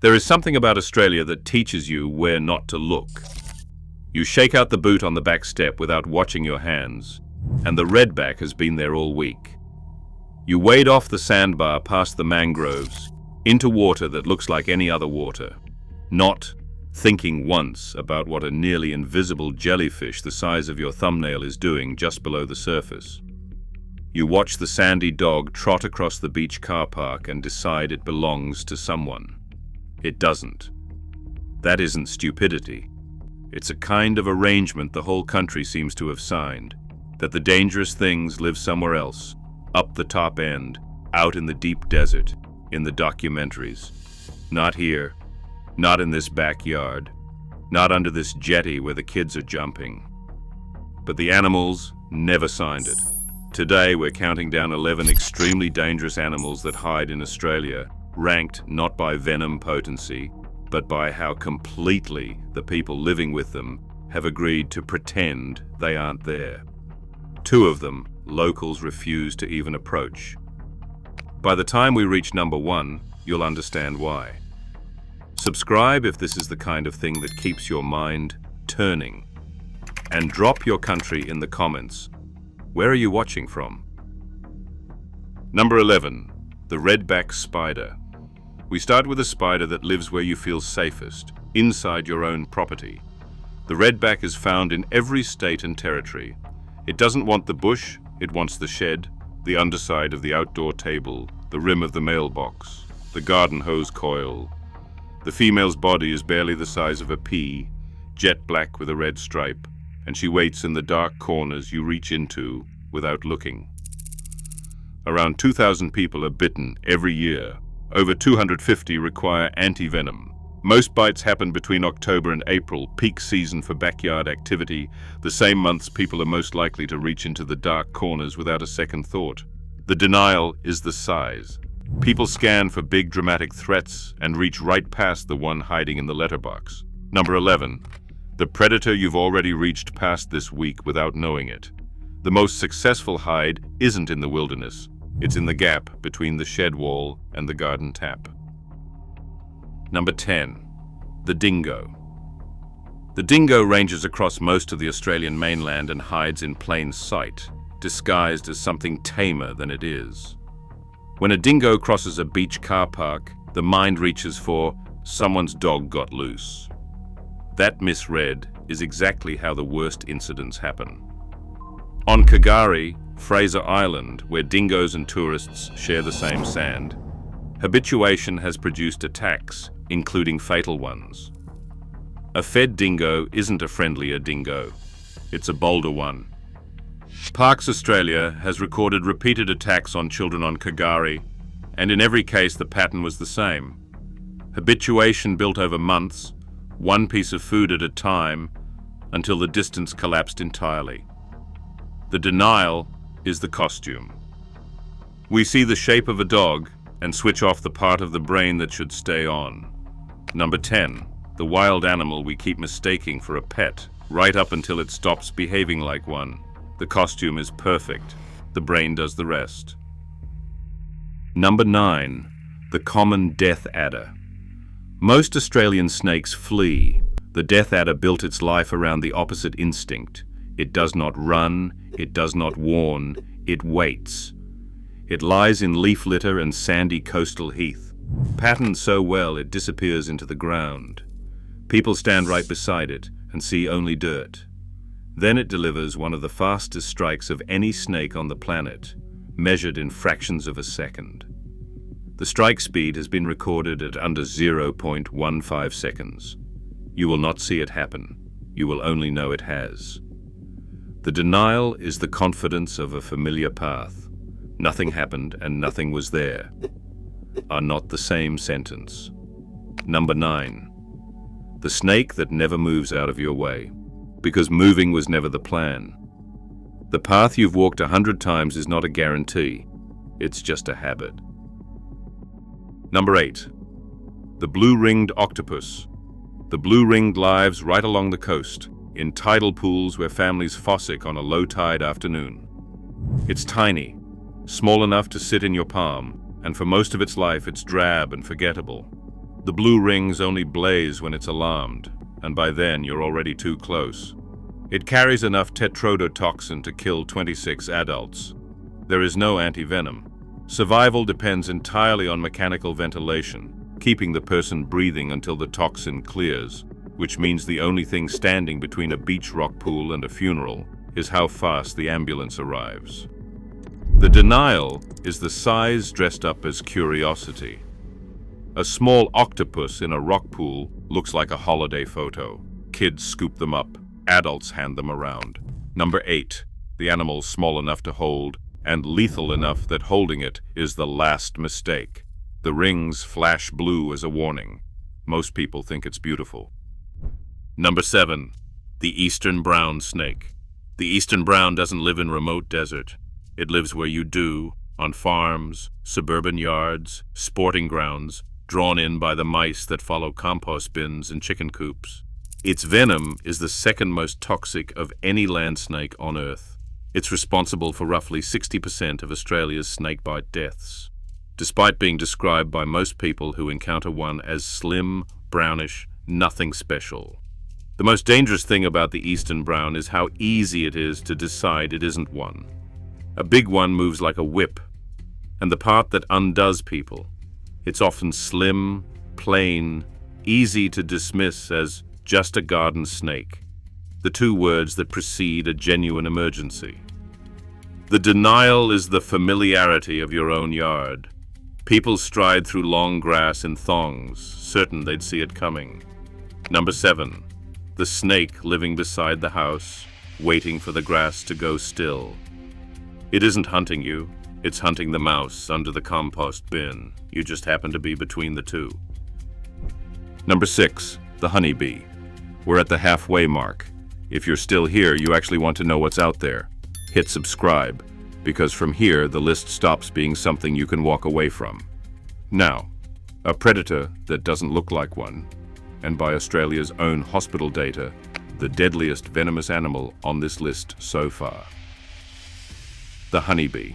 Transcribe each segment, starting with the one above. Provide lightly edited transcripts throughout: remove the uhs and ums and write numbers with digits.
There is something about Australia that teaches you where not to look. You shake out the boot on the back step without watching your hands, and the redback has been there all week. You wade off the sandbar past the mangroves into water that looks like any other water, not thinking once about what a nearly invisible jellyfish the size of your thumbnail is doing just below the surface. You watch the sandy dog trot across the beach car park and decide it belongs to someone. It doesn't. That isn't stupidity. It's a kind of arrangement the whole country seems to have signed, that the dangerous things live somewhere else, up the top end, out in the deep desert, in the documentaries. Not here, not in this backyard, not under this jetty where the kids are jumping. But the animals never signed it. Today we're counting down 11 extremely dangerous animals that hide in Australia, ranked not by venom potency, but by how completely the people living with them have agreed to pretend they aren't there. 2 of them, locals refuse to even approach. By the time we reach number 1, you'll understand why. Subscribe if this is the kind of thing that keeps your mind turning. And drop your country in the comments. Where are you watching from? Number 11, the redback spider. We start with a spider that lives where you feel safest, inside your own property. The redback is found in every state and territory. It doesn't want the bush, it wants the shed, the underside of the outdoor table, the rim of the mailbox, the garden hose coil. The female's body is barely the size of a pea, jet black with a red stripe, and she waits in the dark corners you reach into without looking. Around 2,000 people are bitten every year. Over 250 require anti-venom. Most bites happen between October and April, peak season for backyard activity, the same months people are most likely to reach into the dark corners without a second thought. The denial is the size. People scan for big dramatic threats and reach right past the one hiding in the letterbox. Number 11. The predator you've already reached past this week without knowing it. The most successful hide isn't in the wilderness. It's in the gap between the shed wall and the garden tap. Number 10. The dingo. The dingo ranges across most of the Australian mainland and hides in plain sight, disguised as something tamer than it is. When a dingo crosses a beach car park, the mind reaches for someone's dog got loose. That misread is exactly how the worst incidents happen. On K'gari, Fraser Island, where dingoes and tourists share the same sand, habituation has produced attacks, including fatal ones. A fed dingo isn't a friendlier dingo. It's a bolder one. Parks Australia has recorded repeated attacks on children on K'gari, and in every case the pattern was the same. Habituation built over months, one piece of food at a time, until the distance collapsed entirely. The denial is the costume. We see the shape of a dog and switch off the part of the brain that should stay on. Number 10, the wild animal we keep mistaking for a pet, right up until it stops behaving like one. The costume is perfect. The brain does the rest. Number 9, the common death adder. Most Australian snakes flee. The death adder built its life around the opposite instinct. It does not run, it does not warn, it waits. It lies in leaf litter and sandy coastal heath, patterned so well it disappears into the ground. People stand right beside it and see only dirt. Then it delivers one of the fastest strikes of any snake on the planet, measured in fractions of a second. The strike speed has been recorded at under 0.15 seconds. You will not see it happen. You will only know it has. The denial is the confidence of a familiar path. Nothing happened and nothing was there are not the same sentence. Number 9. The snake that never moves out of your way, because moving was never the plan. The path you've walked 100 times is not a guarantee. It's just a habit. Number 8. The blue-ringed octopus. The blue-ringed lives right along the coast, in tidal pools where families fossick on a low-tide afternoon. It's tiny, small enough to sit in your palm, and for most of its life it's drab and forgettable. The blue rings only blaze when it's alarmed, and by then you're already too close. It carries enough tetrodotoxin to kill 26 adults. There is no antivenom. Survival depends entirely on mechanical ventilation, keeping the person breathing until the toxin clears, which means the only thing standing between a beach rock pool and a funeral is how fast the ambulance arrives. The denial is the size dressed up as curiosity. A small octopus in a rock pool looks like a holiday photo. Kids scoop them up, adults hand them around. Number 8. The animal's small enough to hold and lethal enough that holding it is the last mistake. The rings flash blue as a warning. Most people think it's beautiful. Number 7. The eastern brown snake. The eastern brown doesn't live in remote desert. It lives where you do, on farms, suburban yards, sporting grounds, drawn in by the mice that follow compost bins and chicken coops. Its venom is the second most toxic of any land snake on Earth. It's responsible for roughly 60% of Australia's snakebite deaths, despite being described by most people who encounter one as slim, brownish, nothing special. The most dangerous thing about the eastern brown is how easy it is to decide it isn't one. A big one moves like a whip, and the part that undoes people. It's often slim, plain, easy to dismiss as just a garden snake, the two words that precede a genuine emergency. The denial is the familiarity of your own yard. People stride through long grass in thongs, certain they'd see it coming. Number 7. The snake living beside the house, waiting for the grass to go still. It isn't hunting you, it's hunting the mouse under the compost bin. You just happen to be between the two. Number 6. The honeybee. We're at the halfway mark. If you're still here, you actually want to know what's out there. Hit subscribe, because from here the list stops being something you can walk away from. Now, a predator that doesn't look like one, and by Australia's own hospital data, the deadliest venomous animal on this list so far. The honeybee.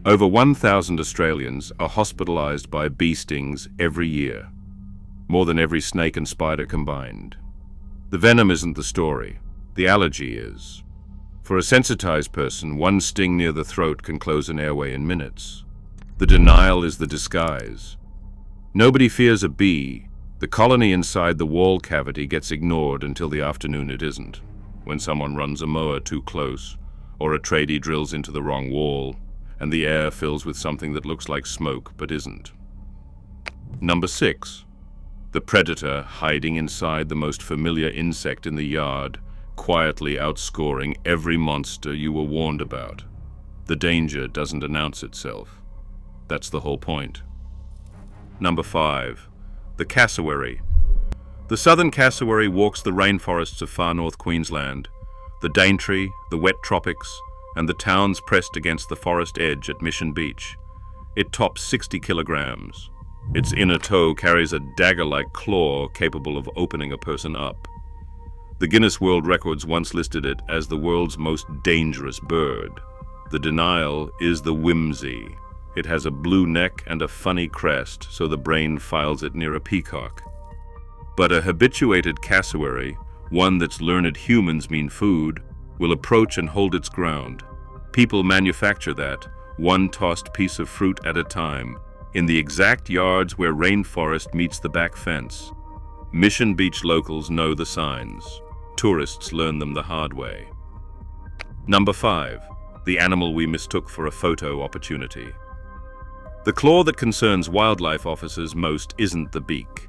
Over 1,000 Australians are hospitalized by bee stings every year, more than every snake and spider combined. The venom isn't the story, the allergy is. For a sensitized person, one sting near the throat can close an airway in minutes. The denial is the disguise. Nobody fears a bee. The colony inside the wall cavity gets ignored until the afternoon it isn't, when someone runs a mower too close, or a tradie drills into the wrong wall, and the air fills with something that looks like smoke but isn't. Number 6. The predator hiding inside the most familiar insect in the yard, quietly outscoring every monster you were warned about. The danger doesn't announce itself. That's the whole point. Number 5. The cassowary. The southern cassowary walks the rainforests of far north Queensland, the Daintree, the wet tropics, and the towns pressed against the forest edge at Mission Beach. It tops 60 kilograms. Its inner toe carries a dagger-like claw capable of opening a person up. The Guinness World Records once listed it as the world's most dangerous bird. The denial is the whimsy. It has a blue neck and a funny crest, so the brain files it near a peacock. But a habituated cassowary, one that's learned humans mean food, will approach and hold its ground. People manufacture that, one tossed piece of fruit at a time, in the exact yards where rainforest meets the back fence. Mission Beach locals know the signs. Tourists learn them the hard way. Number 5. The animal we mistook for a photo opportunity. The claw that concerns wildlife officers most isn't the beak.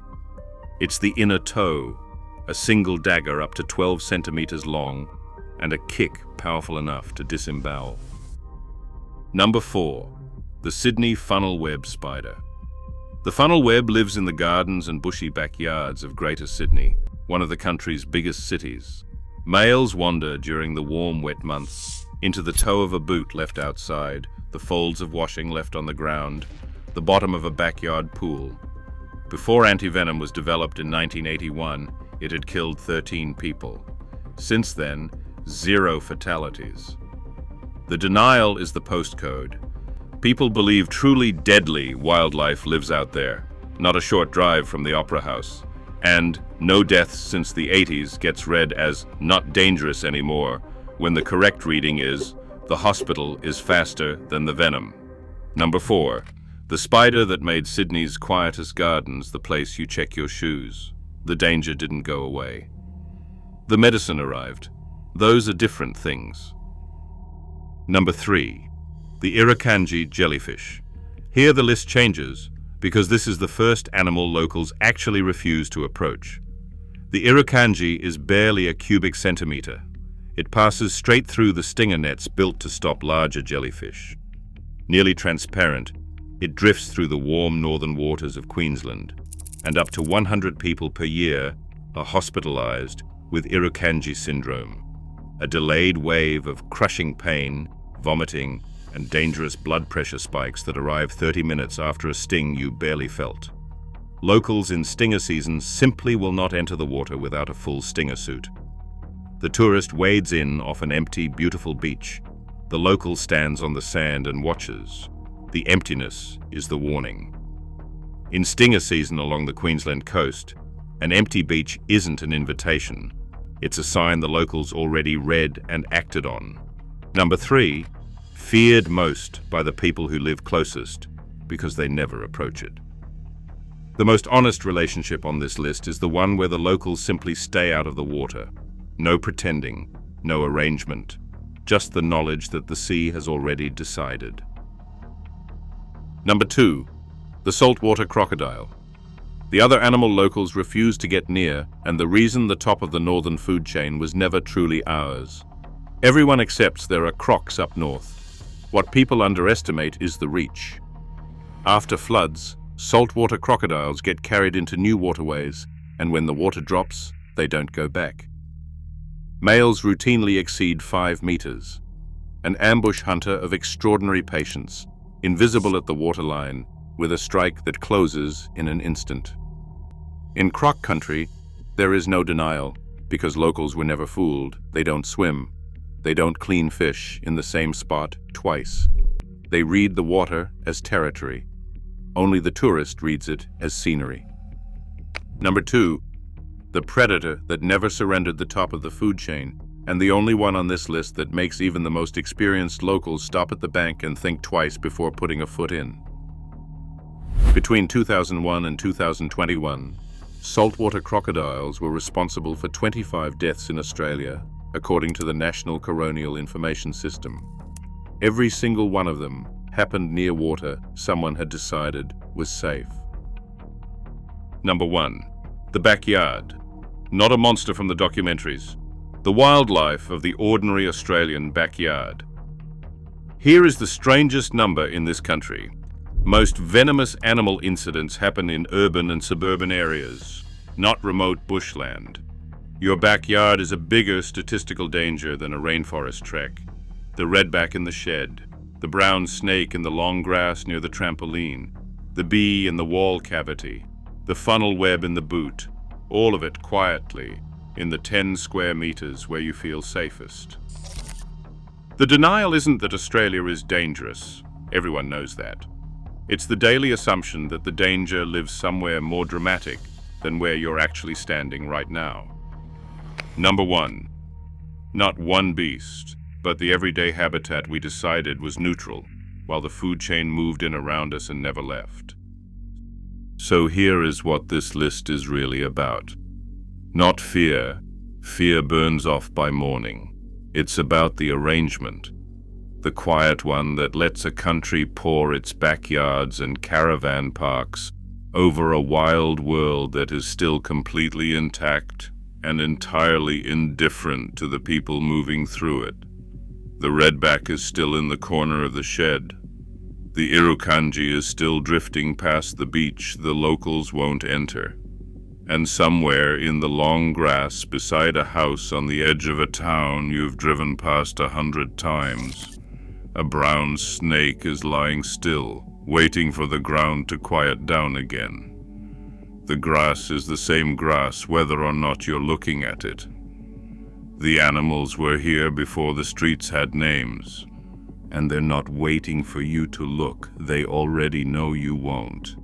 It's the inner toe, a single dagger up to 12 centimeters long, and a kick powerful enough to disembowel. Number 4. The Sydney funnel web spider. The funnel web lives in the gardens and bushy backyards of Greater Sydney, one of the country's biggest cities. Males wander during the warm, wet months into the toe of a boot left outside, the folds of washing left on the ground, the bottom of a backyard pool. Before antivenom was developed in 1981, it had killed 13 people. Since then, 0 fatalities. The denial is the postcode. People believe truly deadly wildlife lives out there. not a short drive from the Opera House. And no deaths since the 80s gets read as not dangerous anymore, when the correct reading is the hospital is faster than the venom. Number 4. The spider that made Sydney's quietest gardens the place you check your shoes. The danger didn't go away. The medicine arrived. Those are different things. Number 3. The Irukandji jellyfish. Here the list changes, because this is the first animal locals actually refuse to approach. The Irukandji is barely a cubic centimeter. It passes straight through the stinger nets built to stop larger jellyfish. Nearly transparent, it drifts through the warm northern waters of Queensland, and up to 100 people per year are hospitalized with Irukandji syndrome, a delayed wave of crushing pain, vomiting, and dangerous blood pressure spikes that arrive 30 minutes after a sting you barely felt. Locals in stinger season simply will not enter the water without a full stinger suit. The tourist wades in off an empty, beautiful beach. The local stands on the sand and watches. The emptiness is the warning. In stinger season along the Queensland coast, an empty beach isn't an invitation. It's a sign the locals already read and acted on. Number 3. Feared most by the people who live closest, because they never approach it. The most honest relationship on this list is the one where the locals simply stay out of the water. No pretending, no arrangement, just the knowledge that the sea has already decided. Number 2. The saltwater crocodile. The other animal locals refused to get near, and the reason the top of the northern food chain was never truly ours. Everyone accepts there are crocs up north. What people underestimate is the reach. After floods, saltwater crocodiles get carried into new waterways, and when the water drops, they don't go back. Males routinely exceed 5 meters. An ambush hunter of extraordinary patience, invisible at the waterline, with a strike that closes in an instant. In croc country, there is no denial, because locals were never fooled. They don't swim. They don't clean fish in the same spot twice. They read the water as territory. Only the tourist reads it as scenery. Number 2. The predator that never surrendered the top of the food chain, and the only one on this list that makes even the most experienced locals stop at the bank and think twice before putting a foot in. Between 2001 and 2021, saltwater crocodiles were responsible for 25 deaths in Australia, according to the National Coronial Information System. Every single one of them happened near water someone had decided was safe. Number 1. The backyard. Not a monster from the documentaries. The wildlife of the ordinary Australian backyard. Here is the strangest number in this country. Most venomous animal incidents happen in urban and suburban areas, not remote bushland. Your backyard is a bigger statistical danger than a rainforest trek. The redback in the shed, the brown snake in the long grass near the trampoline, the bee in the wall cavity, the funnel web in the boot, all of it quietly in the 10 square meters where you feel safest. The denial isn't that Australia is dangerous. Everyone knows that. It's the daily assumption that the danger lives somewhere more dramatic than where you're actually standing right now. Number 1. Not one beast, but the everyday habitat we decided was neutral, while the food chain moved in around us and never left. So here is what this list is really about. Not fear. Fear burns off by morning. It's about the arrangement. The quiet one that lets a country pour its backyards and caravan parks over a wild world that is still completely intact and entirely indifferent to the people moving through it. The redback is still in the corner of the shed. The Irukandji is still drifting past the beach the locals won't enter. And somewhere in the long grass beside a house on the edge of a town you've driven past 100 times, a brown snake is lying still, waiting for the ground to quiet down again. The grass is the same grass whether or not you're looking at it. The animals were here before the streets had names, and they're not waiting for you to look. They already know you won't.